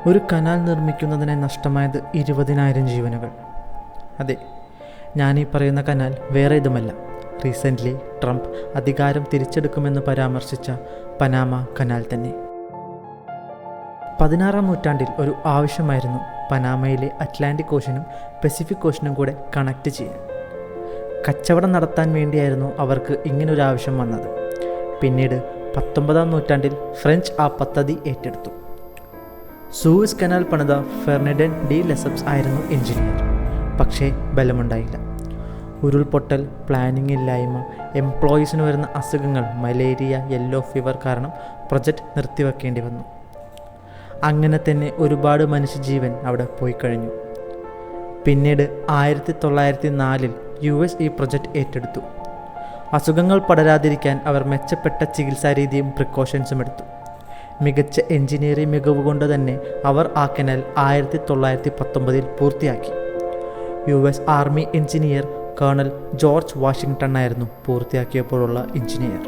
ഒരു കനാൽ നിർമ്മിക്കുന്നതിന് നഷ്ടമായത് 20,000 ജീവനുകൾ. അതെ, ഞാനീ പറയുന്ന കനാൽ വേറെ ഇതുമല്ല, റീസെൻ്റ്ലി ട്രംപ് അധികാരം തിരിച്ചെടുക്കുമെന്ന് പരാമർശിച്ച പനാമ കനാൽ തന്നെ. 16-ാം നൂറ്റാണ്ടിൽ ഒരു ആവശ്യമായിരുന്നു പനാമയിലെ അറ്റ്ലാന്റിക് ഓഷനും പസഫിക് ഓഷനും കൂടെ കണക്ട് ചെയ്യാൻ. കച്ചവടം നടത്താൻ വേണ്ടിയായിരുന്നു അവർക്ക് ഇങ്ങനൊരു ആവശ്യം വന്നത്. പിന്നീട് 19-ാം നൂറ്റാണ്ടിൽ ഫ്രഞ്ച് ആ പദ്ധതി ഏറ്റെടുത്തു. സൂയസ് കനാൽ പണിത ഫെർഡിനാൻഡ് ഡി ലെസപ്സ് ആയിരുന്നു എഞ്ചിനീയർ. പക്ഷേ ബലമുണ്ടായില്ല. ഉരുൾപൊട്ടൽ, പ്ലാനിംഗ് ഇല്ലായ്മ, എംപ്ലോയീസിന് വരുന്ന അസുഖങ്ങൾ, മലേറിയ, യെല്ലോ ഫീവർ കാരണം പ്രൊജക്റ്റ് നിർത്തിവെക്കേണ്ടി വന്നു. അങ്ങനെ തന്നെ ഒരുപാട് മനുഷ്യജീവൻ അവിടെ പോയി കഴിഞ്ഞു. പിന്നീട് 1904-ൽ US ഈ പ്രൊജക്റ്റ് ഏറ്റെടുത്തു. അസുഖങ്ങൾ പടരാതിരിക്കാൻ അവർ മെച്ചപ്പെട്ട ചികിത്സാരീതിയും പ്രിക്കോഷൻസും എടുത്തു. മികച്ച എഞ്ചിനീയറിംഗ് മികവ് കൊണ്ട് തന്നെ അവർ ആ കനാൽ 1919-ൽ പൂർത്തിയാക്കി. US army engineer colonel George Washington ആയിരുന്നു പൂർത്തിയാക്കിയപ്പോഴുള്ള എഞ്ചിനീയർ.